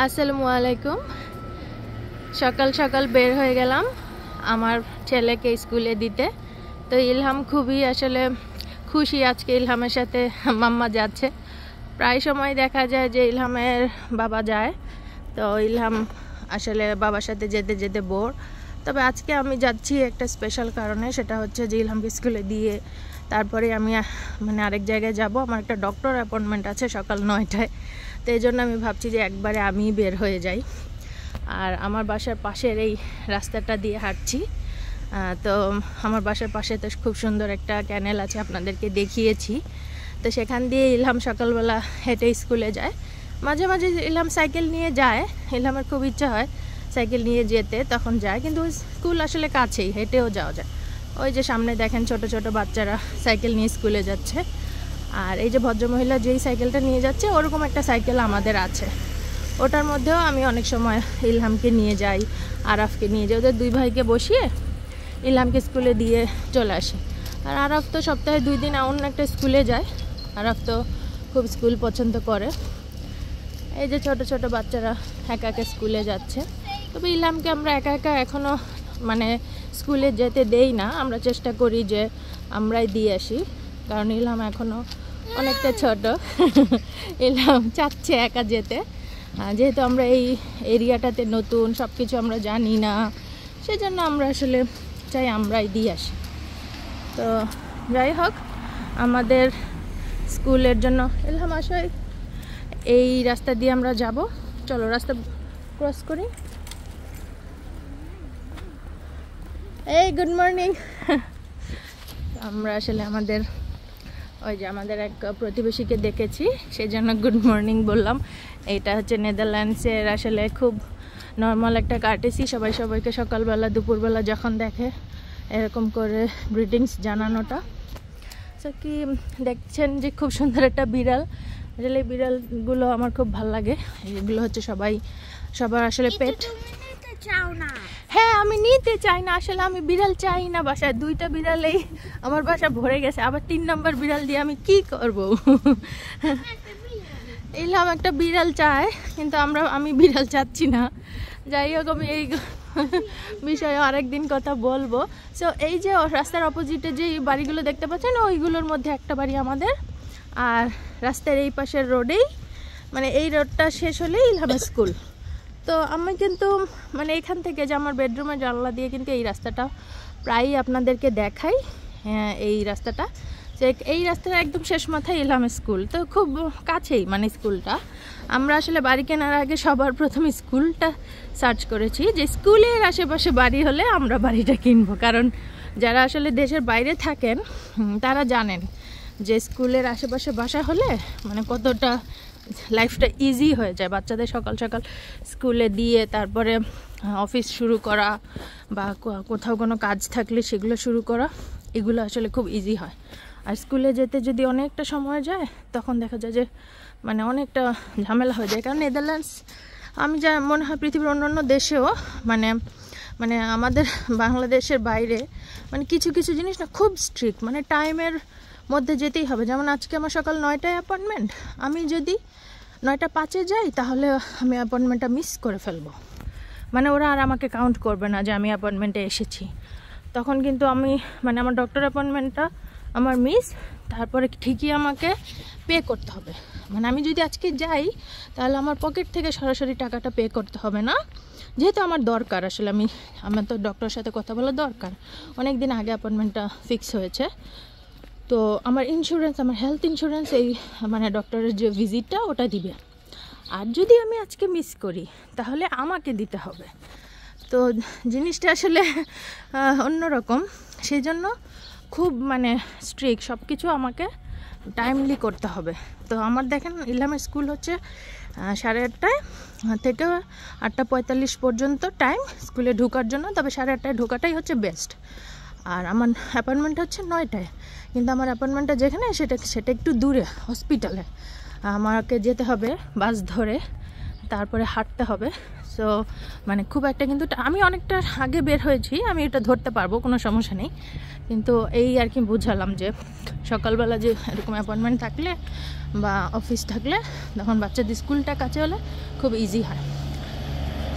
আসসালামু আলাইকুম। সকাল সকাল বের হয়ে গেলাম আমার ছেলেকে স্কুলে দিতে। তো ইলহাম খুবই আসলে খুশি আজকে ইলহামের সাথে মাম্মা যাচ্ছে। প্রায় সময় দেখা যায় যে ইলহামের বাবা যায়, তো ইলহাম আসলে বাবার সাথে যেতে যেতে বোর। তবে আজকে আমি যাচ্ছি একটা স্পেশাল কারণে, সেটা হচ্ছে যে ইলহামকে স্কুলে দিয়ে তারপরে আমি আরেক জায়গায় যাব। আমার একটা ডক্টর অ্যাপয়েন্টমেন্ট আছে সকাল 9টায়। তো এই জন্য আমি ভাবছি যে একবারে আমি বের হয়ে যাই। আর আমার বাসার পাশের এই রাস্তাটা দিয়ে হাঁটছি। তো আমার বাসার পাশে তো খুব সুন্দর একটা ক্যানেল আছে, আপনাদেরকে দেখিয়েছি। তো সেখান দিয়ে ইলহাম সকালবেলা হেঁটে স্কুলে যায়। মাঝে মাঝে ইলহাম সাইকেল নিয়ে যায়, ইলহামের খুব ইচ্ছা হয় সাইকেল নিয়ে যেতে, তখন যায়। কিন্তু স্কুল আসলে কাছেই, হেঁটেও যাওয়া যায়। ওই যে সামনে দেখেন ছোট ছোট বাচ্চারা সাইকেল নিয়ে স্কুলে যাচ্ছে। আর এই যে ভদ্রমহিলা যেই সাইকেলটা নিয়ে যাচ্ছে ওরকম একটা সাইকেল আমাদের আছে, ওটার মধ্যেও আমি অনেক সময় ইলহামকে নিয়ে যাই, আরাফকে নিয়ে যাই। ওদের দুই ভাইকে বসিয়ে ইলহামকে স্কুলে দিয়ে চলে আসি। আর আরাফ তো সপ্তাহে 2 দিন অন্য একটা স্কুলে যায়। আরাফ তো খুব স্কুল পছন্দ করে। এই যে ছোট ছোট বাচ্চারা একা একা স্কুলে যাচ্ছে। তবে ইলহামকে আমরা একা একা এখনও স্কুলে যেতে দেই না, আমরা চেষ্টা করি যে আমরাই দিয়ে আসি, কারণ ইলহাম এখনও অনেকটা ছোট। ইলহাম চাচ্ছে একা যেতে, যেহেতু আমরা এই এরিয়াটাতে নতুন, সব কিছু আমরা জানি না, সেজন্য আমরা আসলে চাই আমরাই দিয়ে আসি। তো যাই হোক, আমাদের স্কুলের জন্য ইলহাম আসলে এই রাস্তা দিয়ে আমরা যাব। চলো রাস্তা ক্রস করি। এই গুড মর্নিং। আমরা আসলে আমাদের এক প্রতিবেশীকে দেখেছি, সেই জন্য গুড মর্নিং বললাম। এটা হচ্ছে নেদারল্যান্ডসের আসলে খুব নর্মাল একটা কার্টেসি, সবাই সবাইকে সকালবেলা দুপুরবেলা যখন দেখে এরকম করে গ্রিটিংস জানানোটা। তো কি দেখছেন যে খুব সুন্দর একটা বিড়াল। আসলে এই বিড়ালগুলো আমার খুব ভালো লাগে। এগুলো হচ্ছে সবার আসলে পেট। হ্যাঁ, আমি নিতে চাই না, আসলে আমি বিড়াল চাই না বাসায়। 2টা বিড়ালেই আমার বাসা ভরে গেছে, আবার 3 নম্বর বিড়াল দিয়ে আমি কি করব? ইলহাম একটা বিড়াল চায়, কিন্তু আমি বিড়াল চাচ্ছি না। যাই হোক, আমি এই বিষয়ে আরেকদিন কথা বলবো। সো এই যে রাস্তার অপোজিটে যে বাড়িগুলো দেখতে পাচ্ছেন, ওইগুলোর মধ্যে একটা বাড়ি আমাদের। আর রাস্তার এই পাশের রোডেই, এই রোডটা শেষ হলেই ইলহামের স্কুল। তো আমি কিন্তু এখান থেকে যে আমার বেডরুমের জানলা দিয়ে কিন্তু এই রাস্তাটা প্রায়ই আপনাদেরকে দেখাই। এই রাস্তাটা, যে এই রাস্তার একদম শেষ মাথায় ইলহামের স্কুল। তো খুব কাছেই স্কুলটা। আমরা আসলে বাড়ি কেনার আগে সবার প্রথমে স্কুলটা সার্চ করেছি, যে স্কুলের আশেপাশে বাড়ি হলে আমরা বাড়িটা কিনবো। কারণ যারা আসলে দেশের বাইরে থাকেন তারা জানেন যে স্কুলের আশেপাশে বাসা হলে কতটা লাইফটা ইজি হয়ে যায়। বাচ্চাদের সকাল সকাল স্কুলে দিয়ে তারপরে অফিস শুরু করা বা কোথাও কোনো কাজ থাকলে সেগুলো শুরু করা, এগুলো আসলে খুব ইজি হয়। আর স্কুলে যেতে যদি অনেকটা সময় যায়, তখন দেখা যায় যে অনেকটা ঝামেলা হয়ে যায়। কারণ নেদারল্যান্ডস, আমি যা মনে হয় পৃথিবীর অন্যান্য দেশেও আমাদের বাংলাদেশের বাইরে কিছু কিছু জিনিস না খুব স্ট্রিক্ট, টাইমের মধ্যে যেতেই হবে। যেমন আজকে আমার সকাল 9টায় অ্যাপয়েন্টমেন্ট, আমি যদি 9:05 যাই তাহলে আমি অ্যাপয়েন্টমেন্টটা মিস করে ফেলবো। ওরা আর আমাকে কাউন্ট করবে না যে আমি অ্যাপয়েন্টমেন্টে এসেছি। তখন কিন্তু আমি আমার ডক্টর অ্যাপয়েন্টমেন্টটা আমার মিস, তারপরে ঠিকই আমাকে পে করতে হবে। আমি যদি আজকে যাই তাহলে আমার পকেট থেকে সরাসরি টাকাটা পে করতে হবে না, যেহেতু আমার দরকার। আসলে আমার তো ডক্টরের সাথে কথা বলা দরকার। অনেক দিন আগে অ্যাপয়েন্টমেন্টটা ফিক্স হয়েছে। তো আমার ইন্স্যুরেন্স, আমার হেলথ ইন্স্যুরেন্স এই ডক্টরের যে ভিজিটটা ওটা দিবে। আর যদি আমি আজকে মিস করি তাহলে আমাকে দিতে হবে। তো জিনিসটা আসলে অন্যরকম, সেই জন্য খুব স্ট্রিক্ট, সব কিছু আমাকে টাইমলি করতে হবে। তো আমার দেখেন ইলহামের স্কুল হচ্ছে 8:30 থেকে 8:45 পর্যন্ত টাইম স্কুলে ঢোকার জন্য। তবে 8:30 ঢোকাটাই হচ্ছে বেস্ট। আর আমার অ্যাপয়েন্টমেন্ট হচ্ছে 9টায়, কিন্তু আমার অ্যাপয়েন্টমেন্টটা যেখানে সেটা একটু দূরে, হসপিটালে। আমাকে যেতে হবে বাস ধরে, তারপরে হাঁটতে হবে। সো মানে খুব একটা কিন্তু আমি অনেকটা আগে বের হয়েছি, আমি এটা ধরতে পারবো, কোনো সমস্যা নেই। কিন্তু এই আর কি বুঝালাম যে সকালবেলা যে এরকম অ্যাপয়েন্টমেন্ট থাকলে বা অফিস থাকলে তখন বাচ্চাদের স্কুলটা কাছে হলে খুব ইজি হয়।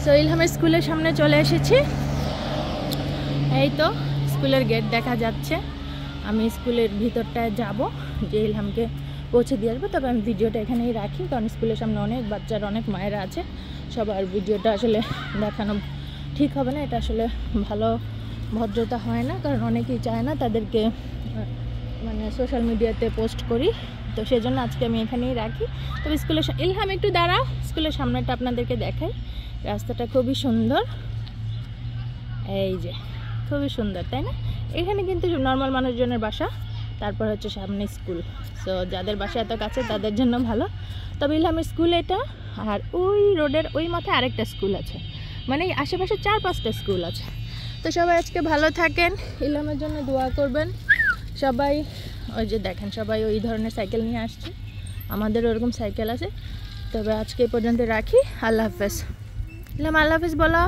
সো ইলহামের স্কুলের সামনে চলে এসেছি। এই তো স্কুলের গেট দেখা যাচ্ছে। আমি স্কুলের ভিতরটায় যাব, যে ইলহামকে পৌঁছে দিয়ে আসবো। তবে আমি ভিডিওটা এখানেই রাখি, কারণ স্কুলের সামনে অনেক বাচ্চার অনেক মায়েরা আছে, সবার ভিডিওটা আসলে দেখানো ঠিক হবে না, এটা আসলে ভালো ভদ্রতা হয় না, কারণ অনেকেই চায় না তাদেরকে মানে সোশ্যাল মিডিয়াতে পোস্ট করি, তো সেজন্য আজকে আমি এখানেই রাখি। তবে স্কুলের ইলহাম একটু দাঁড়াও, স্কুলের সামনেটা আপনাদেরকে দেখাই। রাস্তাটা খুবই সুন্দর, এই যে খুবই সুন্দর, তাই না? এখানে কিন্তু নর্মাল মানুষজনের বাসা, তারপর হচ্ছে সামনে স্কুল। সো যাদের বাসা এত কাছে তাদের জন্য ভালো। তবে ইলহামের স্কুল এটা, আর ওই রোডের ওই মাথায় আরেকটা স্কুল আছে, মানে আশেপাশে 4-5টা স্কুল আছে। তো সবাই আজকে ভালো থাকেন, ইলহামের জন্য দোয়া করবেন সবাই। ওই যে দেখেন সবাই ওই ধরনের সাইকেল নিয়ে আসছে, আমাদের ওরকম সাইকেল আছে। তবে আজকে এই পর্যন্ত রাখি, আল্লাহ হাফেজ। ইলহাম আল্লাহ হাফেজ বলো।